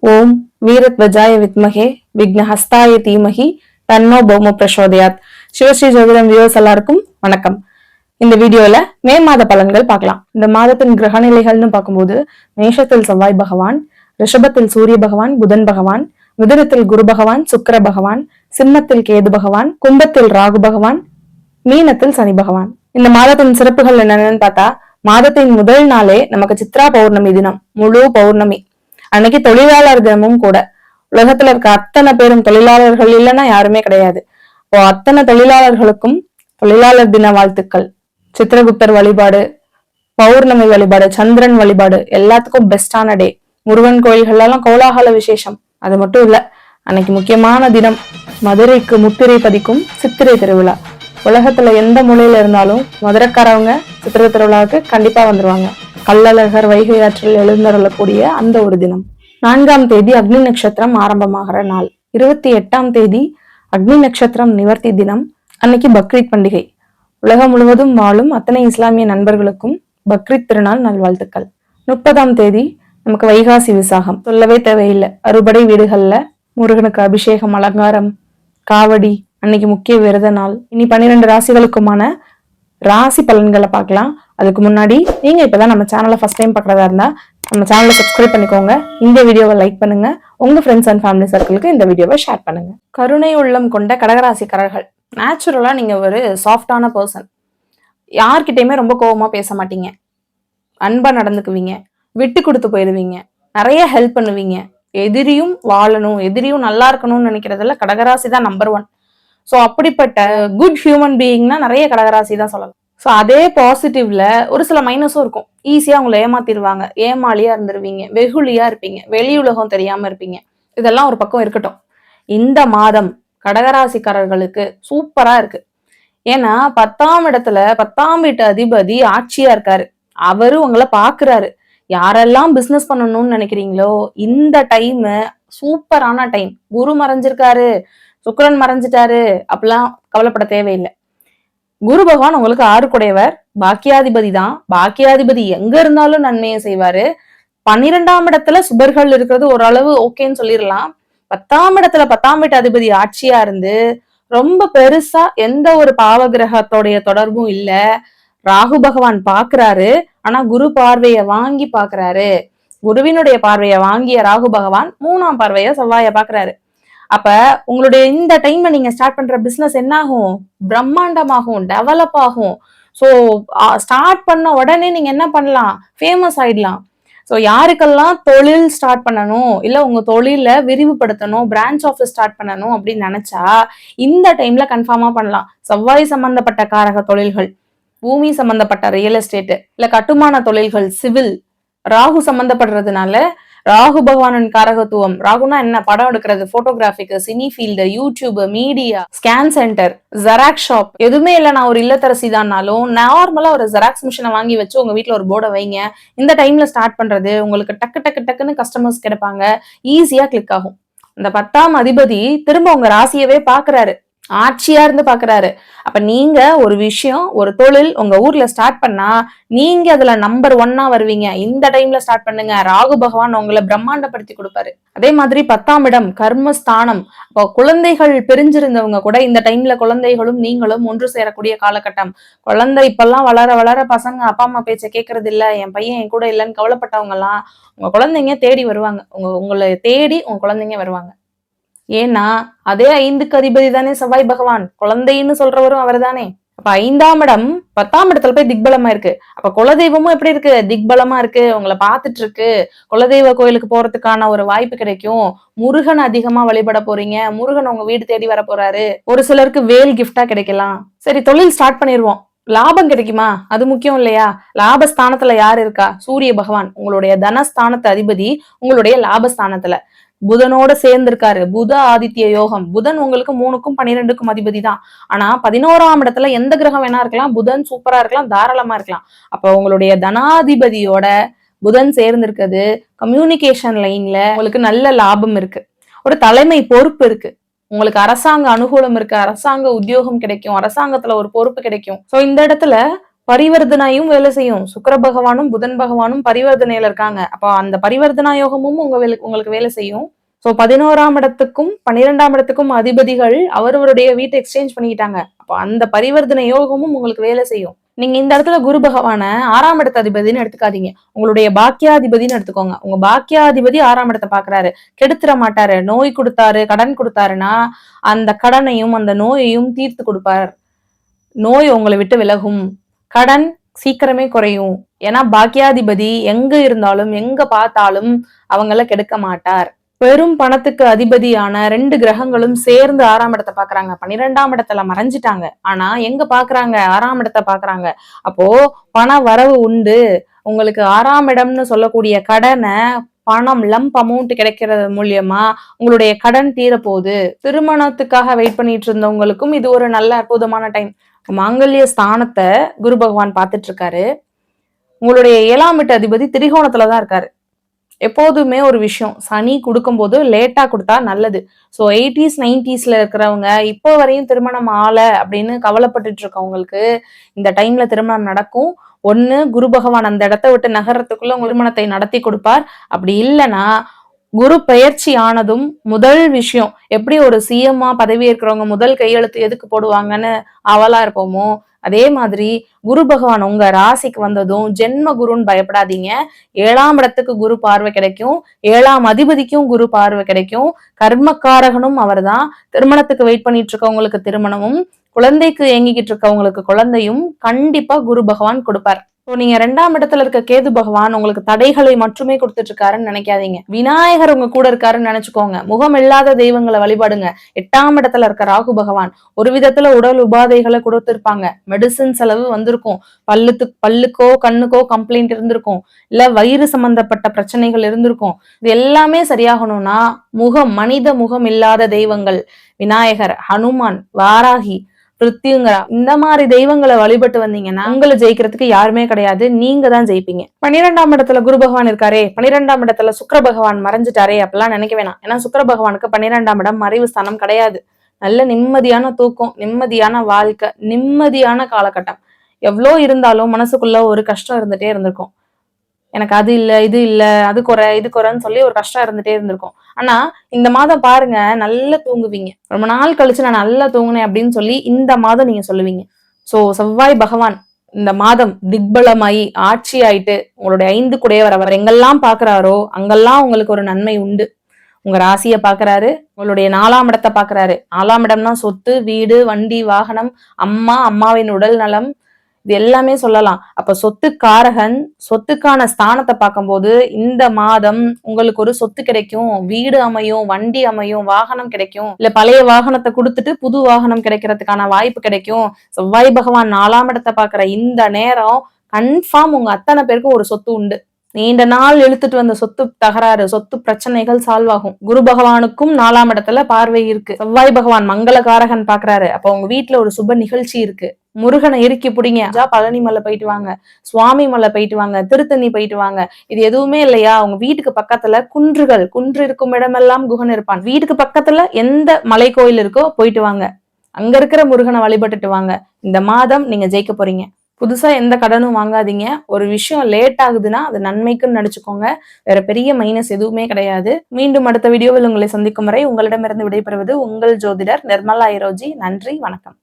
ஓம் வீரத்வஜாய வித்மகே விக்னஹஸ்தாய தீமகி தன்னோ பௌம பிரசோதயாத். சிவஸ்ரீ ஜோதிடம் வியூவர்ஸ் எல்லாருக்கும் வணக்கம். இந்த வீடியோல மே மாத பலன்கள் பார்க்கலாம். இந்த மாதத்தின் கிரகநிலைகள்னு பார்க்கும்போது மேஷத்தில் செவ்வாய் பகவான், ரிஷபத்தில் சூரிய பகவான், புதன் பகவான், மிதுனத்தில் குரு பகவான், சுக்கிர பகவான், சிம்மத்தில் கேது பகவான், கும்பத்தில் ராகு பகவான், மீனத்தில் சனி பகவான். இந்த மாதத்தின் சிறப்புகள் என்னென்னு பார்த்தா, மாதத்தின் முதல் நாளே நமக்கு சித்ரா பௌர்ணமி தினம், முழு பௌர்ணமி அன்னைக்கு தொழிலாளர் தினமும் கூட. உலகத்துல இருக்க அத்தனை பேரும் தொழிலாளர்கள் இல்லைன்னா யாருமே கிடையாது. இப்போ அத்தனை தொழிலாளர்களுக்கும் தொழிலாளர் தின வாழ்த்துக்கள். சித்திரகுப்தர் வழிபாடு, பௌர்ணமி வழிபாடு, சந்திரன் வழிபாடு எல்லாத்துக்கும் பெஸ்டான டே. முருகன் கோயில்கள் எல்லாம் கோலாகல விசேஷம். அது மட்டும் இல்ல, அன்னைக்கு முக்கியமான தினம் மதுரைக்கு முத்திரை பதிக்கும் சித்திரை திருவிழா. உலகத்துல எந்த மூலையில இருந்தாலும் மதுரைக்காரவங்க சித்திரை திருவிழாவுக்கு கண்டிப்பா வந்துருவாங்க. கள்ளழகர் வைகை ஆற்றில் எழுந்தருளக்கூடிய அந்த ஒரு தினம். 4ஆம் தேதி அக்னி நட்சத்திரம் ஆரம்பமாகிற நாள். 28ஆம் தேதி அக்னி நட்சத்திரம் நிவர்த்தி தினம். அன்னைக்கு பக்ரீத் பண்டிகை. உலகம் முழுவதும் வாழும் அத்தனை இஸ்லாமிய நண்பர்களுக்கும் பக்ரீத் திருநாள் நல்வாழ்த்துக்கள். 30ஆம் தேதி நமக்கு வைகாசி விசாகம். சொல்லவே தேவையில்லை. அறுபடை வீடுகள்ல முருகனுக்கு அபிஷேகம், அலங்காரம், காவடி. அன்னைக்கு முக்கிய விரத நாள். இனி 12 ராசிகளுக்குமான ராசி பலன்களை பார்க்கலாம். அதுக்கு முன்னாடி நீங்க இப்பதான் நம்ம சேனலை ஃபர்ஸ்ட் டைம் பார்க்கறதா இருந்தா நம்ம சேனலை சப்ஸ்கிரைப் பண்ணிக்கோங்க. இந்த வீடியோவை லைக் பண்ணுங்க. உங்க ஃப்ரெண்ட்ஸ் அண்ட் ஃபேமிலி சர்க்கிளுக்கு இந்த வீடியோவை ஷேர் பண்ணுங்க. கருணை உள்ளம் கொண்ட கடகராசிக்காரர்கள். நேச்சுரலா நீங்க ஒரு சாஃப்டான பர்சன். யார்கிட்டயுமே ரொம்ப கோபமா பேச மாட்டீங்க. அன்பா நடந்துக்குவீங்க. விட்டு கொடுத்து போயிடுவீங்க. நிறைய ஹெல்ப் பண்ணுவீங்க. எதிரியும் வாழணும், எதிரியும் நல்லா இருக்கணும்னு நினைக்கிறதுல கடகராசி தான் நம்பர் 1. ஸோ அப்படிப்பட்ட குட் ஹியூமன் பீயிங்னா நிறைய கடகராசி தான் சொல்லலாம். ஸோ அதே பாசிட்டிவ்ல ஒரு சில மைனஸும் இருக்கும். ஈஸியா உங்களை ஏமாத்திடுவாங்க. ஏமாளியா இருந்துருவீங்க. வெகுளியா இருப்பீங்க. வெளி உலகம் தெரியாம இருப்பீங்க. இதெல்லாம் ஒரு பக்கம் இருக்கட்டும். இந்த மாதம் கடகராசிக்காரர்களுக்கு சூப்பரா இருக்கு. ஏன்னா 10ஆம் இடத்துல 10ஆம் வீட்டு அதிபதி ஆட்சியா இருக்காரு. அவரு உங்களை பாக்குறாரு. யாரெல்லாம் பிசினஸ் பண்ணணும்னு நினைக்கிறீங்களோ இந்த டைம் சூப்பரான டைம். குரு மறைஞ்சிருக்காரு, சுக்கிரன் மறைஞ்சிட்டாரு, அப்படிலாம் கவலைப்பட தேவையில்லை. குரு பகவான் உங்களுக்கு 6 பாக்கியாதிபதி தான். பாக்கியாதிபதி எங்க இருந்தாலும் நன்மையை செய்வாரு. 12ஆம் இடத்துல சுபர்கள் இருக்கிறது ஓரளவு ஓகேன்னு சொல்லிடலாம். 10ஆம் இடத்துல 10ஆம் வீட்டு அதிபதி ஆட்சியா இருந்து ரொம்ப பெருசா எந்த ஒரு பாவ கிரகத்தோடைய தொடர்பும் இல்ல. ராகு பகவான் பாக்குறாரு, ஆனா குரு பார்வைய வாங்கி பாக்குறாரு. குருவினுடைய பார்வைய வாங்கிய ராகு பகவான் 3ஆம் பார்வைய செவ்வாய பாக்குறாரு. அப்ப உங்களுடைய இந்த டைம்ல நீங்க ஸ்டார்ட் பண்ற பிசினஸ் என்ன ஆகும்? பிரம்மாண்டமாகும், டெவலப் ஆகும். ஸோ ஸ்டார்ட் பண்ண உடனே நீங்க என்ன பண்ணலாம்? ஃபேமஸ் ஆயிடலாம். ஸோ யாருக்கெல்லாம் தொழில் ஸ்டார்ட் பண்ணணும், இல்ல உங்க தொழில விரிவுபடுத்தணும், பிரான்ச் ஆஃபீஸ் ஸ்டார்ட் பண்ணணும் அப்படின்னு நினைச்சா இந்த டைம்ல கன்ஃபார்மா பண்ணலாம். செவ்வாய் சம்பந்தப்பட்ட காரக தொழில்கள், பூமி சம்பந்தப்பட்ட ரியல் எஸ்டேட், இல்ல கட்டுமான தொழில்கள், சிவில். ராகு சம்பந்தப்படுறதுனால ராகு பகவானின் காரகத்துவம். ராகுனா என்ன? படம் எடுக்கிறது, போட்டோகிராஃபிக்கு, cine field, YouTube, media, scan centre, Xerox shop. எதுவுமே இல்லை, நான் ஒரு இல்லத்தரசி தான்னாலும் நார்மலா ஒரு ஜெராக்ஸ் மிஷினை வாங்கி வச்சு உங்க வீட்டுல ஒரு போர்டை வைங்க. இந்த டைம்ல ஸ்டார்ட் பண்றது உங்களுக்கு டக்கு டக்கு டக்குன்னு கஸ்டமர்ஸ் கிடைப்பாங்க. ஈஸியா கிளிக் ஆகும். இந்த 10ஆம் அதிபதி திரும்ப உங்க ராசியவே பாக்குறாரு. ஆட்சியா இருந்து பாக்குறாரு. அப்ப நீங்க ஒரு விஷயம், ஒரு தொழில் உங்க ஊர்ல ஸ்டார்ட் பண்ணா நீங்க அதுல நம்பர் 1 வருவீங்க. இந்த டைம்ல ஸ்டார்ட் பண்ணுங்க. ராகு பகவான் உங்களை பிரம்மாண்டப்படுத்தி கொடுப்பாரு. அதே மாதிரி 10ஆம் இடம் கர்மஸ்தானம். இப்போ குழந்தைகள் பிரிஞ்சிருந்தவங்க கூட இந்த டைம்ல குழந்தைகளும் நீங்களும் ஒன்று சேரக்கூடிய காலகட்டம். குழந்தை இப்பெல்லாம் வளர வளர பசங்க அப்பா அம்மா பேச்ச கேட்கறது இல்ல, என் பையன் என் கூட இல்லைன்னு கவலைப்பட்டவங்க எல்லாம் உங்க குழந்தைங்க தேடி வருவாங்க. உங்களை தேடி உங்க குழந்தைங்க வருவாங்க. ஏன்னா அதே 5க்கு அதிபதி தானே செவ்வாய் பகவான். குழந்தைன்னு சொல்றவரும் அவர் தானே. அப்ப 5ஆம் இடம் 10ஆம் இடத்துல போய் திக்பலமா இருக்கு. அப்ப குலதெய்வமும் எப்படி இருக்கு? திக்பலமா இருக்கு. உங்களை பார்த்துட்டு இருக்கு. குலதெய்வ கோயிலுக்கு போறதுக்கான ஒரு வாய்ப்பு கிடைக்கும். முருகன் அதிகமா வழிபட போறீங்க. முருகன் உங்க வீடு தேடி வர போறாரு. ஒரு சிலருக்கு வேல் கிஃப்டா கிடைக்கலாம். சரி, தொழில் ஸ்டார்ட் பண்ணிடுவோம். லாபம் கிடைக்குமா? அது முக்கியம் இல்லையா? லாபஸ்தானத்துல யார் இருக்கா? சூரிய பகவான், உங்களுடைய தனஸ்தானத்து அதிபதி, உங்களுடைய லாபஸ்தானத்துல புதனோட சேர்ந்து இருக்காரு. புத ஆதித்ய யோகம். புதன் உங்களுக்கு 3க்கும் 12க்கும் அதிபதி தான். ஆனா 11ஆம் இடத்துல எந்த கிரகம் வேணா இருக்கலாம். புதன் சூப்பரா இருக்கலாம், தாராளமா இருக்கலாம். அப்ப உங்களுடைய தனாதிபதியோட புதன் சேர்ந்து இருக்குது. கம்யூனிகேஷன் லைன்ல உங்களுக்கு நல்ல லாபம் இருக்கு. ஒரு தலைமை பொறுப்பு இருக்கு. உங்களுக்கு அரசாங்க அனுகூலம் இருக்கு. அரசாங்க உத்தியோகம் கிடைக்கும். அரசாங்கத்துல ஒரு பொறுப்பு கிடைக்கும். சோ இந்த இடத்துல பரிவர்த்தனையும் வேலை செய்யும். சுக்கிர பகவானும் புதன் பகவானும் பரிவர்த்தனையில இருக்காங்க. அப்போ அந்த பரிவர்த்தனா யோகமும் உங்களுக்கு வேலை செய்யும். சோ 11ஆம் இடத்துக்கும் 12ஆம் இடத்துக்கும் அதிபதிகள் அவரவருடைய வீட்டை எக்ஸ்சேஞ்ச் பண்ணிக்கிட்டாங்க. அப்போ அந்த பரிவர்த்தனை யோகமும் உங்களுக்கு வேலை செய்யும். நீங்க இந்த இடத்துல குரு பகவான 6ஆம் இடத்து அதிபதினு எடுத்துக்காதீங்க. உங்களுடைய பாக்கியாதிபதினு எடுத்துக்கோங்க. உங்க பாக்கியாதிபதி 6ஆம் இடத்தை பாக்குறாரு. கெடுத்துற மாட்டாரு. நோய் கொடுத்தாரு, கடன் கொடுத்தாருன்னா அந்த கடனையும் அந்த நோயையும் தீர்த்து கொடுப்பார். நோய் உங்களை விட்டு விலகும். கடன் சீக்கிரமே குறையும். ஏன்னா பாக்கியாதிபதி எங்க இருந்தாலும் எங்க பார்த்தாலும் அவங்கள கெடுக்க மாட்டார். பெரும் பணத்துக்கு அதிபதியான 2 கிரகங்களும் சேர்ந்து 6ஆம் இடத்தை பாக்குறாங்க. 12ஆம் இடத்துல மறைஞ்சிட்டாங்க. ஆனா எங்க பாக்குறாங்க? 6ஆம் இடத்தை பாக்குறாங்க. அப்போ பண வரவு உண்டு. உங்களுக்கு 6ஆம் இடம்னு சொல்லக்கூடிய கடனை பணம் லம்ப் அமௌண்ட் கிடைக்கிறது மூலியமா உங்களுடைய கடன் தீர போகுது. திருமணத்துக்காக வெயிட் பண்ணிட்டு இருந்தவங்களுக்கும் இது ஒரு நல்ல அற்புதமான டைம். மாங்கல்ய ஸ்தானத்தை குரு பகவான் பார்த்துட்டு இருக்காரு. உங்களுடைய 7ஆம் வீட்டு அதிபதி திரிகோணத்துலதான் இருக்காரு. எப்போதுமே ஒரு விஷயம் சனி கொடுக்கும்போது லேட்டா கொடுத்தா நல்லது. ஸோ 80s 90ஸ்ல இருக்கிறவங்க இப்போ வரையும் திருமணம் ஆல அப்படின்னு கவலைப்பட்டுட்டு இருக்கவங்களுக்கு இந்த டைம்ல திருமணம் நடக்கும். ஒண்ணு குரு பகவான் அந்த இடத்த விட்டு நகரத்துக்குள்ள திருமணத்தை நடத்தி கொடுப்பார். அப்படி இல்லைன்னா குரு பெயர்ச்சி ஆனதும் முதல் விஷயம் எப்படி ஒரு சிஎம்மா பதவி இருக்கிறவங்க முதல் கையெழுத்து எதுக்கு போடுவாங்கன்னு ஆவலா இருப்போமோ அதே மாதிரி குரு பகவான் உங்க ராசிக்கு வந்ததும் ஜென்ம குருன்னு பயப்படாதீங்க. 7ஆம் இடத்துக்கு குரு பார்வை கிடைக்கும். 7ஆம் அதிபதிக்கும் குரு பார்வை கிடைக்கும். கர்மக்காரகனும் அவர் தான். திருமணத்துக்கு வெயிட் பண்ணிட்டு இருக்கவங்களுக்கு திருமணமும், குழந்தைக்கு ஏங்கிக்கிட்டு இருக்கவங்களுக்கு குழந்தையும் கண்டிப்பா குரு பகவான் கொடுப்பார். நீங்க 2ஆம் இடத்துல இருக்க கேது பகவான் உங்களுக்கு தடைகளை மட்டுமே கொடுத்துட்டு இருக்காருன்னு நினைக்காதீங்க. விநாயகர் உங்க கூட இருக்காருன்னு நினைச்சுக்கோங்க. முகம் இல்லாத தெய்வங்களை வழிபாடுங்க. 8ஆம் இடத்துல இருக்க ராகு பகவான் ஒரு விதத்துல உடல் உபாதைகளை கொடுத்திருப்பாங்க. மெடிசின் செலவு வந்திருக்கும். பல்லுக்கோ கண்ணுக்கோ கம்ப்ளைண்ட் இருந்திருக்கும். இல்ல வயிறு சம்பந்தப்பட்ட பிரச்சனைகள் இருந்திருக்கும். இது எல்லாமே சரியாகணும்னா மனித முகம் இல்லாத தெய்வங்கள் விநாயகர், ஹனுமான், வாராகி, பிருத்தியுங்கரா இந்த மாதிரி தெய்வங்களை வழிபட்டு வந்தீங்கன்னா உங்களை ஜெயிக்கிறதுக்கு யாருமே கிடையாது. நீங்க தான் ஜெயிப்பீங்க. 12ஆம் இடத்துல குரு பகவான் இருக்காரே, 12ஆம் இடத்துல சுக்கிர பகவான் மறைஞ்சிட்டாரே அப்படிலாம் நினைக்க வேணாம். ஏன்னா சுக்கிர பகவானுக்கு 12ஆம் இடம் மறைவு ஸ்தானம் கிடையாது. நல்ல நிம்மதியான தூக்கம், நிம்மதியான வாழ்க்கை, நிம்மதியான காலகட்டம். எவ்வளோ இருந்தாலும் மனசுக்குள்ள ஒரு கஷ்டம் இருந்துட்டே இருந்திருக்கும். எனக்கு அது இல்ல, இது இல்ல, அது குறை, இது குறைன்னு சொல்லி ஒரு கஷ்டம் இருந்துட்டே இருந்திருக்கும். ஆனா இந்த மாதம் பாருங்க நல்லா தூங்குவீங்க. ரொம்ப நாள் கழிச்சு நான் நல்லா தூங்குனேன் அப்படின்னு சொல்லி இந்த மாதம் நீங்க சொல்லுவீங்க. சோ செவ்வாய் பகவான் இந்த மாதம் திக்பலமாயி ஆட்சி ஆயிட்டு உங்களுடைய 5 குடையவர் அவர் எங்கெல்லாம் பாக்குறாரோ அங்கெல்லாம் உங்களுக்கு ஒரு நன்மை உண்டு. உங்க ராசியை பாக்குறாரு, உங்களுடைய 4ஆம் இடத்தை பாக்குறாரு. 4ஆம் இடம்னா சொத்து, வீடு, வண்டி, வாகனம், அம்மாவின் உடல் நலம், இது எல்லாமே சொல்லலாம். அப்ப சொத்துக்காரகன் சொத்துக்கான ஸ்தானத்தை பார்க்கும்போது இந்த மாதம் உங்களுக்கு ஒரு சொத்து கிடைக்கும், வீடு அமையும், வண்டி அமையும், வாகனம் கிடைக்கும். இல்ல பழைய வாகனத்தை கொடுத்துட்டு புது வாகனம் கிடைக்கிறதுக்கான வாய்ப்பு கிடைக்கும். செவ்வாய் பகவான் 4ஆம் இடத்தை பாக்குற இந்த நேரம் கன்ஃபார்ம் உங்க அத்தனை பேருக்கும் ஒரு சொத்து உண்டு. நீண்ட நாள் இழுத்துட்டு வந்த சொத்து தகராறு, சொத்து பிரச்சனைகள் சால்வ் ஆகும். குரு பகவானுக்கும் 4ஆம் இடத்துல பார்வை இருக்கு. செவ்வாய் பகவான் மங்களகாரகன் பாக்குறாரு. அப்ப உங்க வீட்டுல ஒரு சுப நிகழ்ச்சி இருக்கு. முருகனை இறுக்கி பிடிங்க. பழனி மலை போயிட்டு வாங்க, சுவாமி மலை போயிட்டு வாங்க, திருத்தணி போயிட்டு வாங்க. இது எதுவுமே இல்லையா உங்க வீட்டுக்கு பக்கத்துல குன்று இருக்கும் இடமெல்லாம் குகன் இருப்பான். வீட்டுக்கு பக்கத்துல எந்த மலை கோயில் இருக்கோ போயிட்டு வாங்க. அங்க இருக்கிற முருகனை வழிபட்டுட்டு வாங்க. இந்த மாதம் நீங்க ஜெயிக்க போறீங்க. புதுசா எந்த கடனும் வாங்காதீங்க. ஒரு விஷயம் லேட் ஆகுதுன்னா அது நன்மைக்குன்னு நினைச்சுக்கோங்க. வேற பெரிய மைனஸ் எதுவுமே கிடையாது. மீண்டும் அடுத்த வீடியோவில் உங்களை சந்திக்கும் வரை உங்களிடமிருந்து விடைபெறுவது உங்கள் ஜோதிடர் நிர்மலா ஐரோஜி. நன்றி, வணக்கம்.